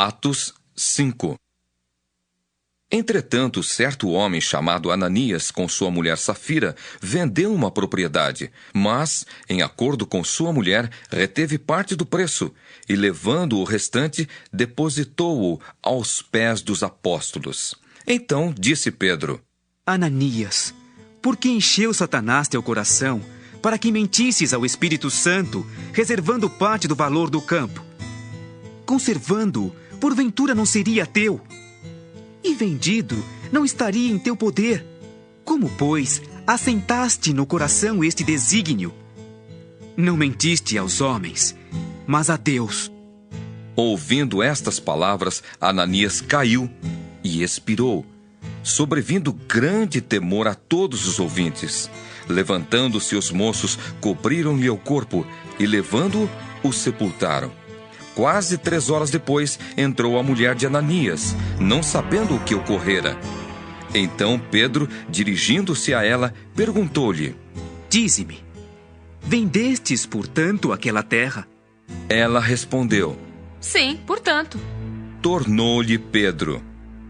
Atos 5. Entretanto, certo homem chamado Ananias, com sua mulher Safira, vendeu uma propriedade, mas, em acordo com sua mulher, reteve parte do preço e, levando o restante, depositou-o aos pés dos apóstolos. Então disse Pedro: Ananias, por que encheu Satanás teu coração para que mentisses ao Espírito Santo, reservando parte do valor do campo? Conservando-o, porventura não seria teu? E vendido, não estaria em teu poder? Como, pois, assentaste no coração este desígnio? Não mentiste aos homens, mas a Deus. Ouvindo estas palavras, Ananias caiu e expirou, sobrevindo grande temor a todos os ouvintes. Levantando-se os moços, cobriram-lhe o corpo e, levando-o, o sepultaram. Quase 3 horas depois, entrou a mulher de Ananias, não sabendo o que ocorrera. Então Pedro, dirigindo-se a ela, perguntou-lhe: Dize-me, vendestes, portanto, aquela terra? Ela respondeu: Sim, portanto. Tornou-lhe Pedro: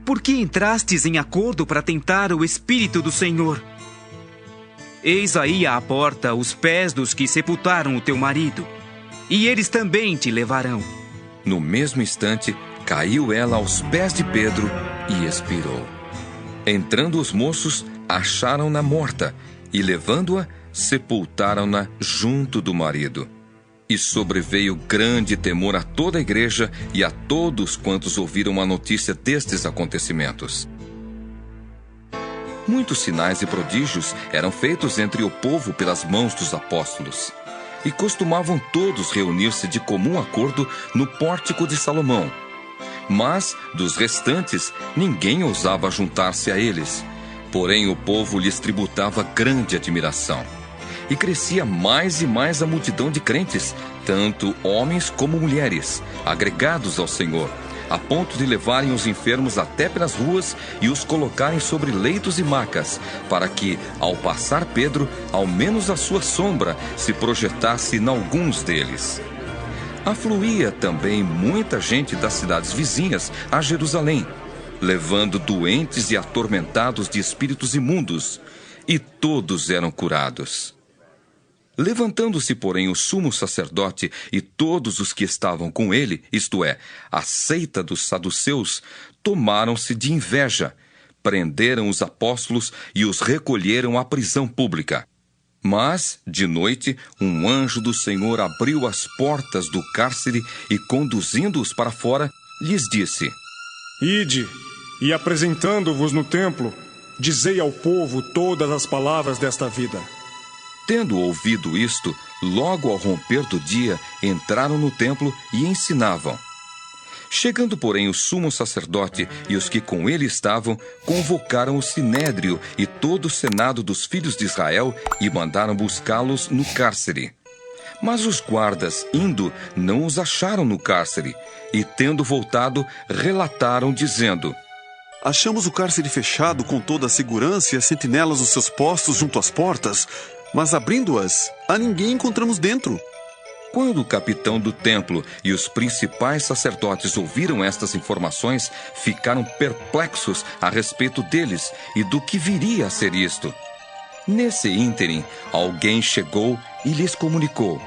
Por que entrastes em acordo para tentar o Espírito do Senhor? Eis aí à porta os pés dos que sepultaram o teu marido, e eles também te levarão. No mesmo instante, caiu ela aos pés de Pedro e expirou. Entrando os moços, acharam-na morta e, levando-a, sepultaram-na junto do marido. E sobreveio grande temor a toda a igreja e a todos quantos ouviram a notícia destes acontecimentos. Muitos sinais e prodígios eram feitos entre o povo pelas mãos dos apóstolos. E costumavam todos reunir-se de comum acordo no pórtico de Salomão. Mas, dos restantes, ninguém ousava juntar-se a eles. Porém, o povo lhes tributava grande admiração. E crescia mais e mais a multidão de crentes, tanto homens como mulheres, agregados ao Senhor, a ponto de levarem os enfermos até pelas ruas e os colocarem sobre leitos e macas, para que, ao passar Pedro, ao menos a sua sombra se projetasse em alguns deles. Afluía também muita gente das cidades vizinhas a Jerusalém, levando doentes e atormentados de espíritos imundos, e todos eram curados. Levantando-se, porém, o sumo sacerdote e todos os que estavam com ele, isto é, a seita dos saduceus, tomaram-se de inveja, prenderam os apóstolos e os recolheram à prisão pública. Mas, de noite, um anjo do Senhor abriu as portas do cárcere e, conduzindo-os para fora, lhes disse: Ide, e apresentando-vos no templo, dizei ao povo todas as palavras desta vida. Tendo ouvido isto, logo ao romper do dia, entraram no templo e ensinavam. Chegando, porém, o sumo sacerdote e os que com ele estavam, convocaram o sinédrio e todo o senado dos filhos de Israel e mandaram buscá-los no cárcere. Mas os guardas, indo, não os acharam no cárcere, e, tendo voltado, relataram, dizendo: Achamos o cárcere fechado com toda a segurança e as sentinelas dos seus postos junto às portas, mas abrindo-as, a ninguém encontramos dentro. Quando o capitão do templo e os principais sacerdotes ouviram estas informações, ficaram perplexos a respeito deles e do que viria a ser isto. Nesse ínterim, alguém chegou e lhes comunicou: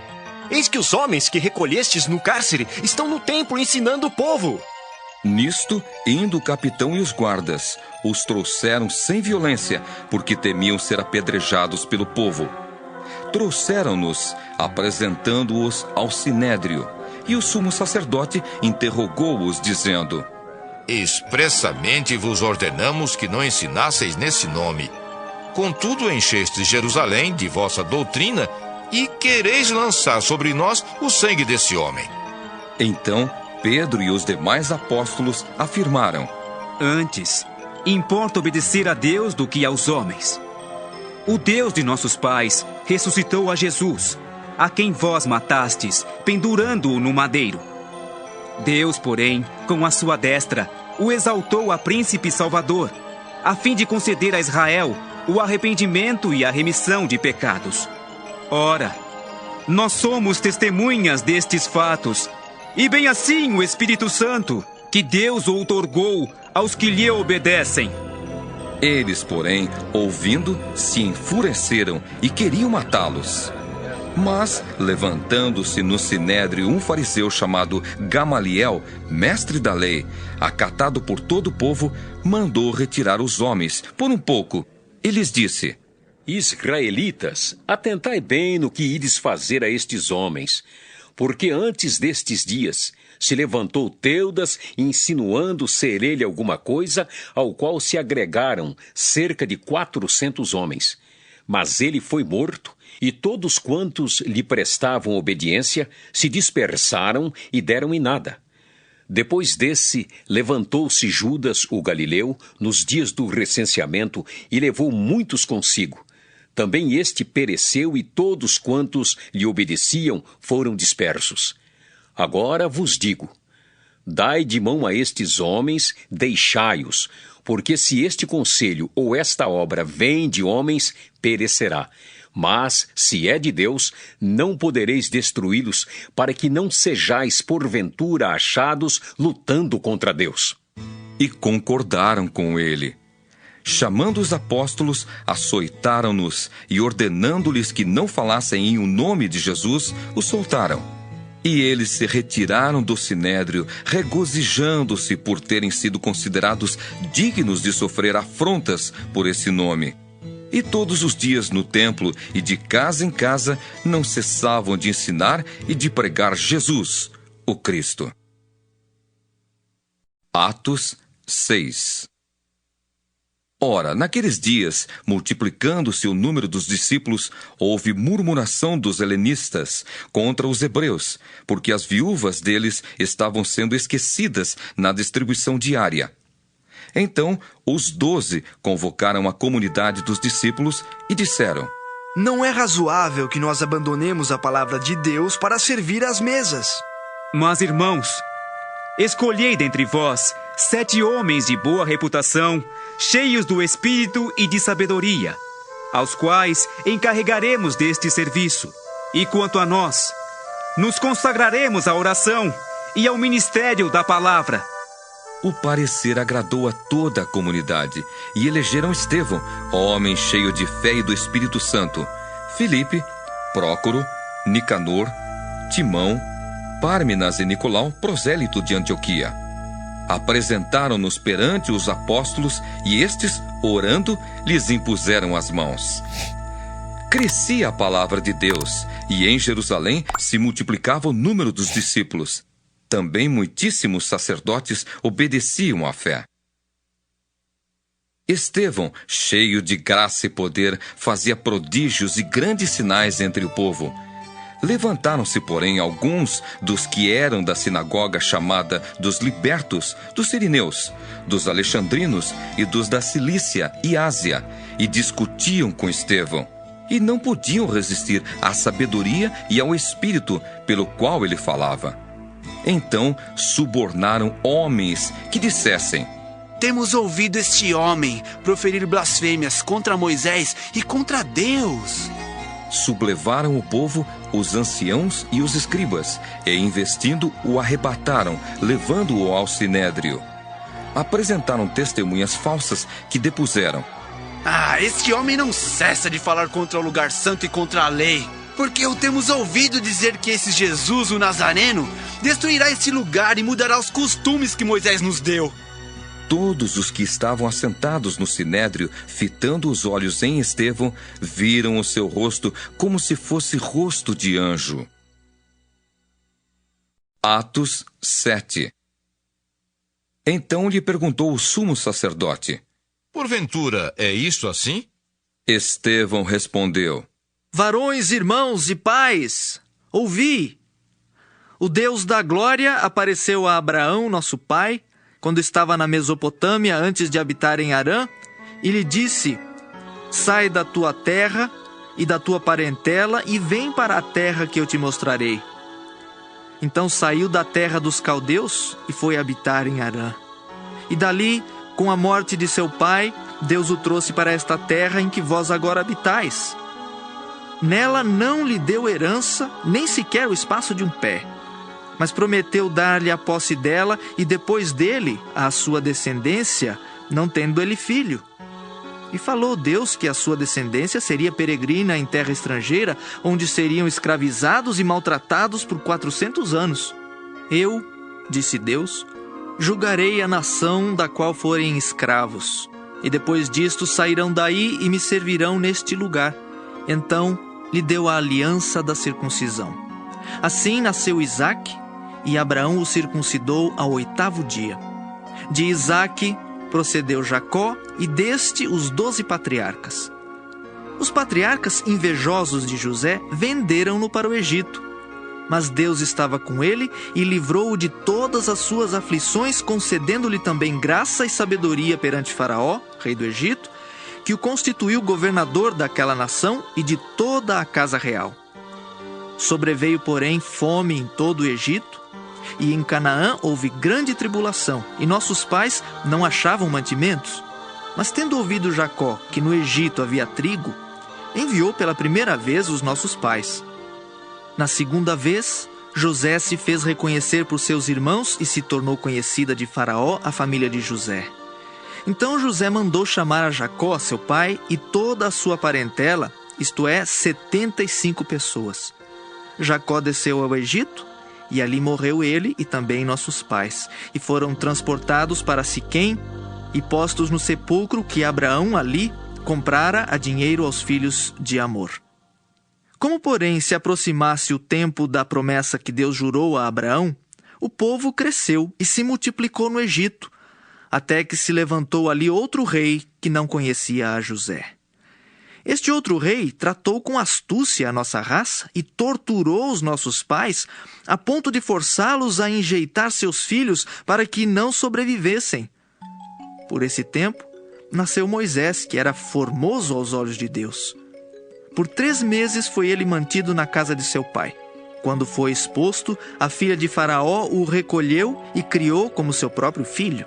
Eis que os homens que recolhestes no cárcere estão no templo ensinando o povo. Nisto, indo o capitão e os guardas, os trouxeram sem violência, porque temiam ser apedrejados pelo povo. Trouxeram-nos, apresentando-os ao sinédrio, e o sumo sacerdote interrogou-os, dizendo: Expressamente vos ordenamos que não ensinasseis nesse nome. Contudo, enchestes Jerusalém de vossa doutrina e quereis lançar sobre nós o sangue desse homem. Então Pedro e os demais apóstolos afirmaram: Antes, importa obedecer a Deus do que aos homens. O Deus de nossos pais ressuscitou a Jesus, a quem vós matastes, pendurando-o no madeiro. Deus, porém, com a sua destra, o exaltou a príncipe salvador, a fim de conceder a Israel o arrependimento e a remissão de pecados. Ora, nós somos testemunhas destes fatos, e bem assim o Espírito Santo, que Deus outorgou aos que lhe obedecem. Eles, porém, ouvindo, se enfureceram e queriam matá-los. Mas, levantando-se no sinédrio um fariseu chamado Gamaliel, mestre da lei, acatado por todo o povo, mandou retirar os homens por um pouco e lhes disse: Israelitas, atentai bem no que ides fazer a estes homens, porque antes destes dias se levantou Teudas, insinuando ser ele alguma coisa, ao qual se agregaram cerca de 400 homens. Mas ele foi morto, e todos quantos lhe prestavam obediência se dispersaram e deram em nada. Depois desse, levantou-se Judas, o Galileu, nos dias do recenseamento, e levou muitos consigo. Também este pereceu, e todos quantos lhe obedeciam foram dispersos. Agora vos digo: dai de mão a estes homens, deixai-os, porque se este conselho ou esta obra vem de homens, perecerá. Mas, se é de Deus, não podereis destruí-los, para que não sejais porventura achados lutando contra Deus. E concordaram com ele. Chamando os apóstolos, açoitaram-nos e, ordenando-lhes que não falassem em o nome de Jesus, os soltaram. E eles se retiraram do sinédrio, regozijando-se por terem sido considerados dignos de sofrer afrontas por esse nome. E todos os dias no templo e de casa em casa não cessavam de ensinar e de pregar Jesus, o Cristo. Atos 6. Ora, naqueles dias, multiplicando-se o número dos discípulos, houve murmuração dos helenistas contra os hebreus, porque as viúvas deles estavam sendo esquecidas na distribuição diária. Então, os 12 convocaram a comunidade dos discípulos e disseram: Não é razoável que nós abandonemos a palavra de Deus para servir às mesas. Mas, irmãos, escolhei dentre vós 7 homens de boa reputação, cheios do Espírito e de sabedoria, aos quais encarregaremos deste serviço. E quanto a nós, nos consagraremos à oração e ao ministério da palavra. O parecer agradou a toda a comunidade, e elegeram Estevão, homem cheio de fé e do Espírito Santo, Filipe, Prócoro, Nicanor, Timão, Pármenas e Nicolau, prosélito de Antioquia. Apresentaram-nos perante os apóstolos, e estes, orando, lhes impuseram as mãos. Crescia a palavra de Deus, e em Jerusalém se multiplicava o número dos discípulos. Também muitíssimos sacerdotes obedeciam à fé. Estevão, cheio de graça e poder, fazia prodígios e grandes sinais entre o povo. Levantaram-se, porém, alguns dos que eram da sinagoga chamada dos libertos, dos sirineus, dos alexandrinos e dos da Cilícia e Ásia, e discutiam com Estevão, e não podiam resistir à sabedoria e ao espírito pelo qual ele falava. Então subornaram homens que dissessem: Temos ouvido este homem proferir blasfêmias contra Moisés e contra Deus. Sublevaram o povo, os anciãos e os escribas, e investindo o arrebataram, levando-o ao sinédrio. Apresentaram testemunhas falsas que depuseram: Este homem não cessa de falar contra o lugar santo e contra a lei. Porque o temos ouvido dizer que esse Jesus, o Nazareno, destruirá este lugar e mudará os costumes que Moisés nos deu. Todos os que estavam assentados no sinédrio, fitando os olhos em Estevão, viram o seu rosto como se fosse rosto de anjo. Atos 7. Então lhe perguntou o sumo sacerdote: Porventura é isto assim? Estevão respondeu: Varões, irmãos e pais, ouvi! O Deus da glória apareceu a Abraão, nosso pai, quando estava na Mesopotâmia antes de habitar em Harã, e lhe disse: Sai da tua terra e da tua parentela e vem para a terra que eu te mostrarei. Então saiu da terra dos caldeus e foi habitar em Harã. E dali, com a morte de seu pai, Deus o trouxe para esta terra em que vós agora habitais. Nela não lhe deu herança, nem sequer o espaço de um pé. mas prometeu dar-lhe a posse dela e depois dele a sua descendência, não tendo ele filho. E falou Deus que a sua descendência seria peregrina em terra estrangeira, onde seriam escravizados e maltratados por 400 anos. Eu, disse Deus, julgarei a nação da qual forem escravos, e depois disto sairão daí e me servirão neste lugar. Então lhe deu a aliança da circuncisão. Assim nasceu Isaque, e Abraão o circuncidou ao 8º dia. De Isaque procedeu Jacó, e deste os 12 patriarcas. Os patriarcas, invejosos de José, venderam-no para o Egito. Mas Deus estava com ele e livrou-o de todas as suas aflições, concedendo-lhe também graça e sabedoria perante Faraó, rei do Egito, que o constituiu governador daquela nação e de toda a casa real. Sobreveio, porém, fome em todo o Egito, e em Canaã houve grande tribulação, e nossos pais não achavam mantimentos. Mas tendo ouvido Jacó que no Egito havia trigo, enviou pela primeira vez os nossos pais. Na segunda vez, José se fez reconhecer por seus irmãos e se tornou conhecida de Faraó a família de José. Então José mandou chamar a Jacó, seu pai, e toda a sua parentela, isto é, 75 pessoas. Jacó desceu ao Egito, e ali morreu ele e também nossos pais, e foram transportados para Siquém e postos no sepulcro que Abraão ali comprara a dinheiro aos filhos de Amor. Como, porém, se aproximasse o tempo da promessa que Deus jurou a Abraão, o povo cresceu e se multiplicou no Egito, até que se levantou ali outro rei que não conhecia a José. Este outro rei tratou com astúcia a nossa raça e torturou os nossos pais, a ponto de forçá-los a enjeitar seus filhos para que não sobrevivessem. Por esse tempo, nasceu Moisés, que era formoso aos olhos de Deus. Por 3 meses foi ele mantido na casa de seu pai. Quando foi exposto, a filha de Faraó o recolheu e criou como seu próprio filho.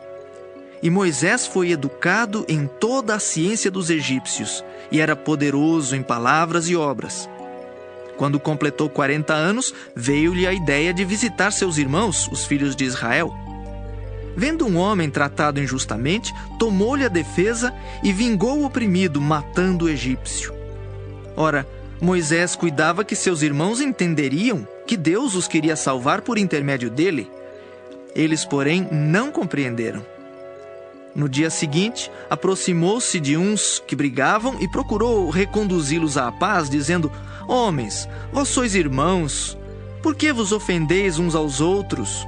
E Moisés foi educado em toda a ciência dos egípcios, e era poderoso em palavras e obras. Quando completou 40 anos, veio-lhe a ideia de visitar seus irmãos, os filhos de Israel. Vendo um homem tratado injustamente, tomou-lhe a defesa e vingou o oprimido, matando o egípcio. Ora, Moisés cuidava que seus irmãos entenderiam que Deus os queria salvar por intermédio dele. Eles, porém, não compreenderam. No dia seguinte, aproximou-se de uns que brigavam e procurou reconduzi-los à paz, dizendo: Homens, vós sois irmãos, por que vos ofendeis uns aos outros?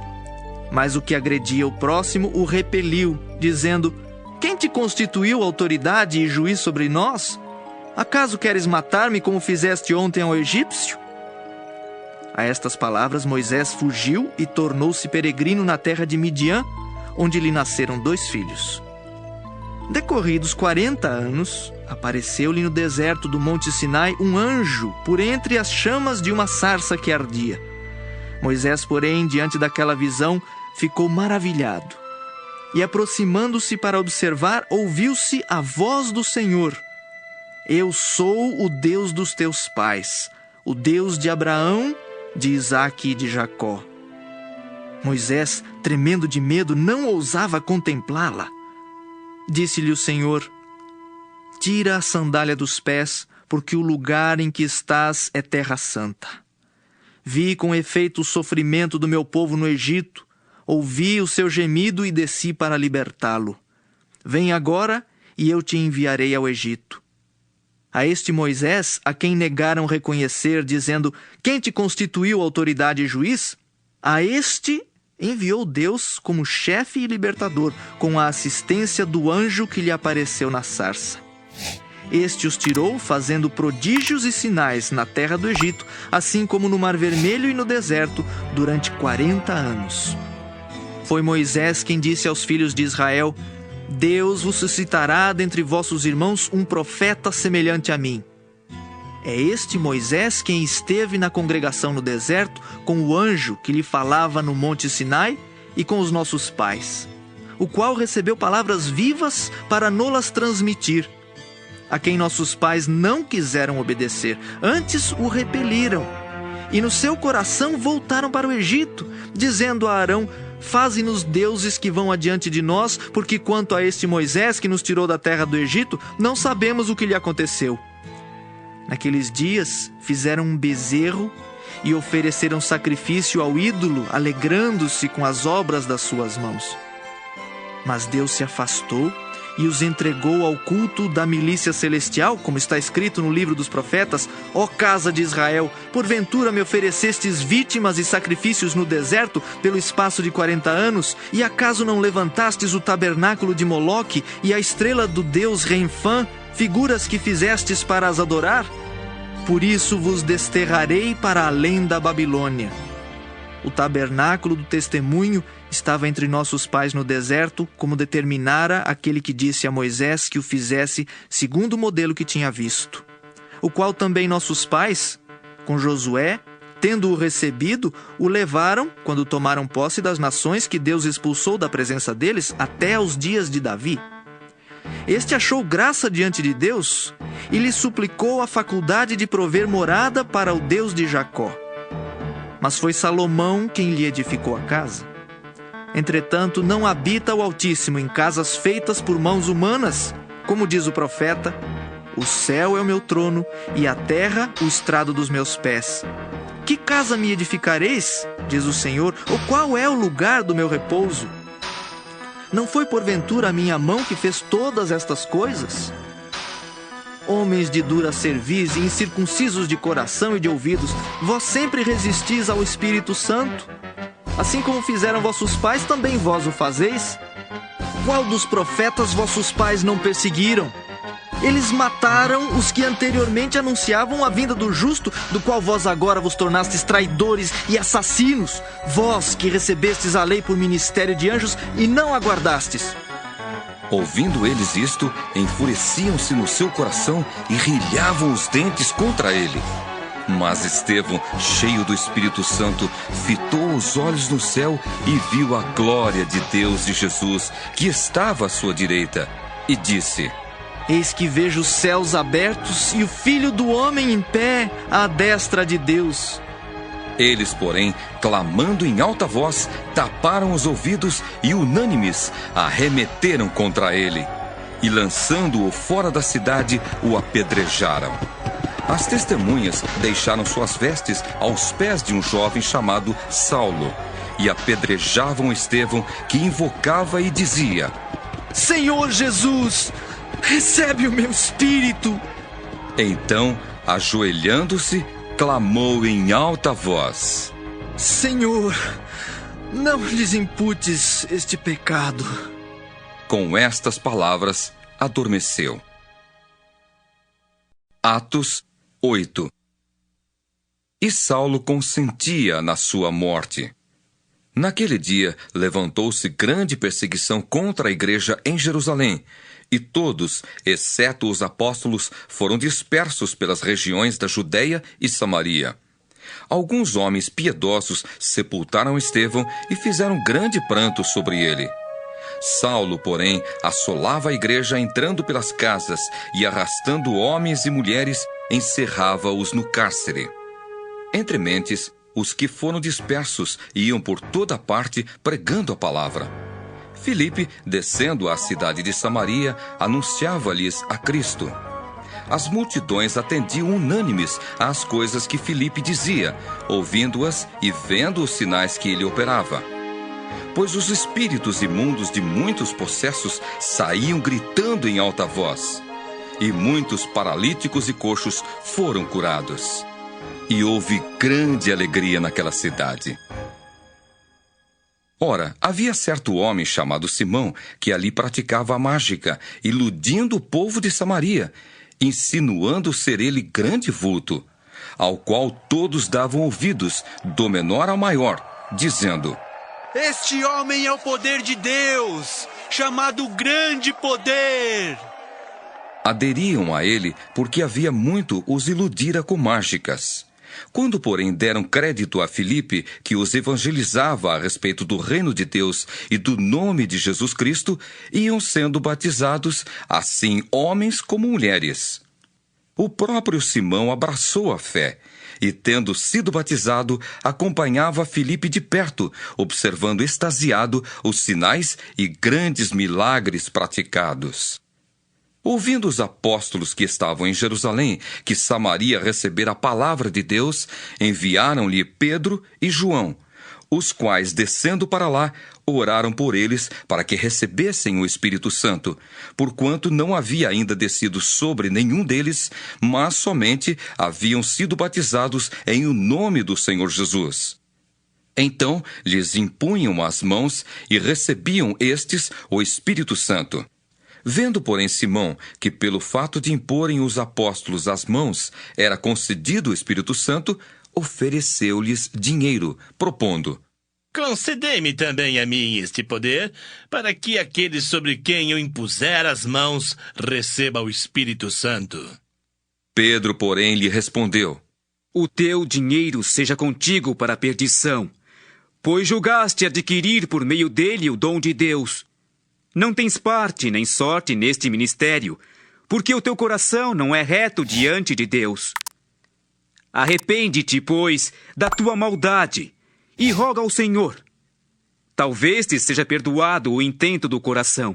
Mas o que agredia o próximo o repeliu, dizendo: Quem te constituiu autoridade e juiz sobre nós? Acaso queres matar-me como fizeste ontem ao egípcio? A estas palavras Moisés fugiu e tornou-se peregrino na terra de Midian, onde lhe nasceram 2 filhos. Decorridos 40 anos, apareceu-lhe no deserto do Monte Sinai um anjo por entre as chamas de uma sarça que ardia. Moisés, porém, diante daquela visão, ficou maravilhado. E aproximando-se para observar, ouviu-se a voz do Senhor: Eu sou o Deus dos teus pais, o Deus de Abraão, de Isaque e de Jacó. Moisés, tremendo de medo, não ousava contemplá-la. Disse-lhe o Senhor: Tira a sandália dos pés, porque o lugar em que estás é terra santa. Vi com efeito o sofrimento do meu povo no Egito, ouvi o seu gemido e desci para libertá-lo. Vem agora e eu te enviarei ao Egito. A este Moisés, a quem negaram reconhecer, dizendo: Quem te constituiu autoridade e juiz? A este enviou Deus como chefe e libertador, com a assistência do anjo que lhe apareceu na sarça. Este os tirou, fazendo prodígios e sinais na terra do Egito, assim como no Mar Vermelho e no deserto, durante 40 anos. Foi Moisés quem disse aos filhos de Israel: Deus vos suscitará dentre vossos irmãos um profeta semelhante a mim. É este Moisés quem esteve na congregação no deserto com o anjo que lhe falava no Monte Sinai e com os nossos pais, o qual recebeu palavras vivas para nolas transmitir, a quem nossos pais não quiseram obedecer, antes o repeliram. E no seu coração voltaram para o Egito, dizendo a Arão: faze-nos deuses que vão adiante de nós, porque quanto a este Moisés que nos tirou da terra do Egito, não sabemos o que lhe aconteceu. Naqueles dias fizeram um bezerro e ofereceram sacrifício ao ídolo, alegrando-se com as obras das suas mãos. Mas Deus se afastou e os entregou ao culto da milícia celestial, como está escrito no livro dos profetas: ó casa de Israel, porventura me oferecestes vítimas e sacrifícios no deserto pelo espaço de 40 anos, e acaso não levantastes o tabernáculo de Moloque e a estrela do deus Renfã, figuras que fizestes para as adorar? Por isso vos desterrarei para além da Babilônia. O tabernáculo do testemunho estava entre nossos pais no deserto, como determinara aquele que disse a Moisés que o fizesse segundo o modelo que tinha visto. O qual também nossos pais, com Josué, tendo-o recebido, o levaram, quando tomaram posse das nações que Deus expulsou da presença deles, até aos dias de Davi. Este achou graça diante de Deus e lhe suplicou a faculdade de prover morada para o Deus de Jacó. Mas foi Salomão quem lhe edificou a casa. Entretanto, não habita o Altíssimo em casas feitas por mãos humanas, como diz o profeta: o céu é o meu trono e a terra o estrado dos meus pés. Que casa me edificareis, diz o Senhor, ou qual é o lugar do meu repouso? Não foi porventura a minha mão que fez todas estas coisas? Homens de dura cerviz e incircuncisos de coração e de ouvidos, vós sempre resistis ao Espírito Santo? Assim como fizeram vossos pais, também vós o fazeis? Qual dos profetas vossos pais não perseguiram? Eles mataram os que anteriormente anunciavam a vinda do justo, do qual vós agora vos tornastes traidores e assassinos, vós que recebestes a lei por ministério de anjos e não aguardastes. Ouvindo eles isto, enfureciam-se no seu coração e rilhavam os dentes contra ele. Mas Estevão, cheio do Espírito Santo, fitou os olhos no céu e viu a glória de Deus e Jesus, que estava à sua direita, e disse: eis que vejo os céus abertos e o Filho do Homem em pé à destra de Deus. Eles, porém, clamando em alta voz, taparam os ouvidos e, unânimes, arremeteram contra ele. E, lançando-o fora da cidade, o apedrejaram. As testemunhas deixaram suas vestes aos pés de um jovem chamado Saulo, e apedrejavam Estevão, que invocava e dizia: Senhor Jesus, recebe o meu espírito. Então, ajoelhando-se, clamou em alta voz: Senhor, não lhes imputes este pecado. Com estas palavras, adormeceu. Atos 8. E Saulo consentia na sua morte. Naquele dia, levantou-se grande perseguição contra a igreja em Jerusalém, e todos, exceto os apóstolos, foram dispersos pelas regiões da Judéia e Samaria. Alguns homens piedosos sepultaram Estevão e fizeram grande pranto sobre ele. Saulo, porém, assolava a igreja entrando pelas casas e, arrastando homens e mulheres, encerrava-os no cárcere. Entre mentes, os que foram dispersos iam por toda parte pregando a palavra. Filipe, descendo à cidade de Samaria, anunciava-lhes a Cristo. As multidões atendiam unânimes às coisas que Filipe dizia, ouvindo-as e vendo os sinais que ele operava. Pois os espíritos imundos de muitos possessos saíam gritando em alta voz, e muitos paralíticos e coxos foram curados. E houve grande alegria naquela cidade. Ora, havia certo homem chamado Simão, que ali praticava a mágica, iludindo o povo de Samaria, insinuando ser ele grande vulto, ao qual todos davam ouvidos, do menor ao maior, dizendo: Este homem é o poder de Deus, chamado Grande Poder. Aderiam a ele porque havia muito os iludira com mágicas. Quando, porém, deram crédito a Filipe, que os evangelizava a respeito do reino de Deus e do nome de Jesus Cristo, iam sendo batizados, assim homens como mulheres. O próprio Simão abraçou a fé e, tendo sido batizado, acompanhava Filipe de perto, observando extasiado os sinais e grandes milagres praticados. Ouvindo os apóstolos que estavam em Jerusalém que Samaria recebera a palavra de Deus, enviaram-lhe Pedro e João, os quais, descendo para lá, oraram por eles para que recebessem o Espírito Santo, porquanto não havia ainda descido sobre nenhum deles, mas somente haviam sido batizados em o nome do Senhor Jesus. Então lhes impunham as mãos e recebiam estes o Espírito Santo. Vendo, porém, Simão que pelo fato de imporem os apóstolos as mãos era concedido o Espírito Santo, ofereceu-lhes dinheiro, propondo: concedei-me também a mim este poder, para que aqueles sobre quem eu impuser as mãos receba o Espírito Santo. Pedro, porém, lhe respondeu: o teu dinheiro seja contigo para a perdição, pois julgaste adquirir por meio dele o dom de Deus. Não tens parte nem sorte neste ministério, porque o teu coração não é reto diante de Deus. Arrepende-te, pois, da tua maldade, e roga ao Senhor. Talvez te seja perdoado o intento do coração.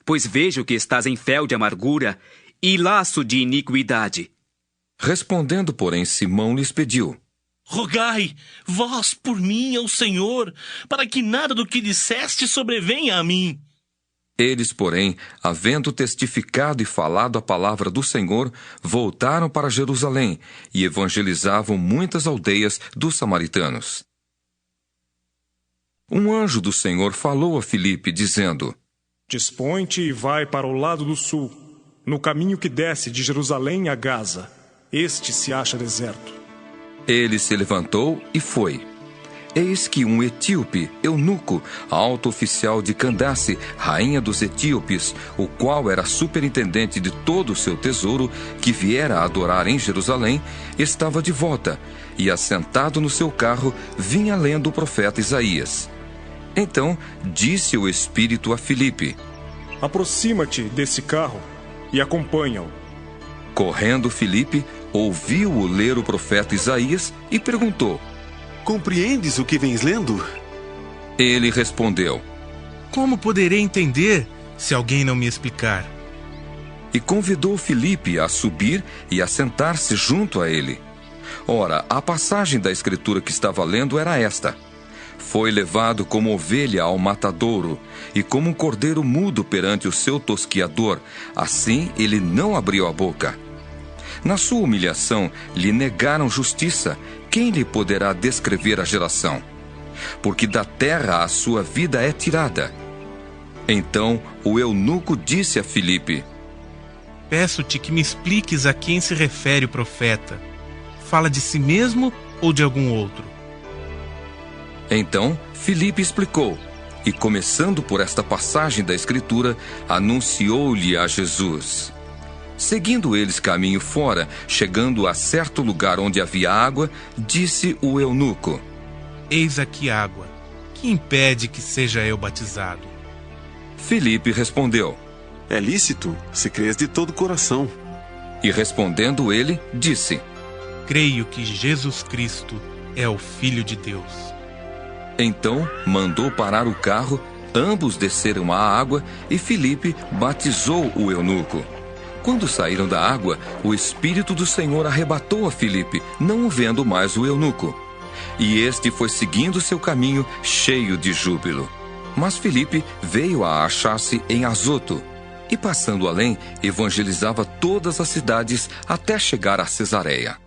Pois vejo que estás em fel de amargura e laço de iniquidade. Respondendo, porém, Simão lhes pediu: rogai, vós por mim ao Senhor, para que nada do que disseste sobrevenha a mim. Eles, porém, havendo testificado e falado a palavra do Senhor, voltaram para Jerusalém e evangelizavam muitas aldeias dos samaritanos. Um anjo do Senhor falou a Filipe, dizendo: dispõe-te e vai para o lado do sul, no caminho que desce de Jerusalém a Gaza. Este se acha deserto. Ele se levantou e foi. Eis que um etíope, eunuco, alto oficial de Candace, rainha dos etíopes, o qual era superintendente de todo o seu tesouro, que viera a adorar em Jerusalém, estava de volta, e assentado no seu carro, vinha lendo o profeta Isaías. Então disse o Espírito a Filipe: aproxima-te desse carro e acompanha-o. Correndo Filipe, ouviu-o ler o profeta Isaías e perguntou: compreendes o que vens lendo? Ele respondeu: como poderei entender se alguém não me explicar? E convidou Filipe a subir e a sentar-se junto a ele. Ora, a passagem da escritura que estava lendo era esta: foi levado como ovelha ao matadouro, e como um cordeiro mudo perante o seu tosquiador, assim ele não abriu a boca. Na sua humilhação lhe negaram justiça. Quem lhe poderá descrever a geração? Porque da terra a sua vida é tirada. Então o eunuco disse a Filipe: peço-te que me expliques a quem se refere o profeta. Fala de si mesmo ou de algum outro? Então Filipe explicou, e começando por esta passagem da Escritura, anunciou-lhe a Jesus. Seguindo eles caminho fora, chegando a certo lugar onde havia água, disse o eunuco: eis aqui água, que impede que seja eu batizado? Filipe respondeu: é lícito, se crês de todo o coração. E respondendo ele, disse: creio que Jesus Cristo é o Filho de Deus. Então mandou parar o carro, ambos desceram à água e Filipe batizou o eunuco. Quando saíram da água, o Espírito do Senhor arrebatou a Filipe, não o vendo mais o eunuco. E este foi seguindo seu caminho, cheio de júbilo. Mas Filipe veio a achar-se em Azoto, e passando além, evangelizava todas as cidades até chegar a Cesareia.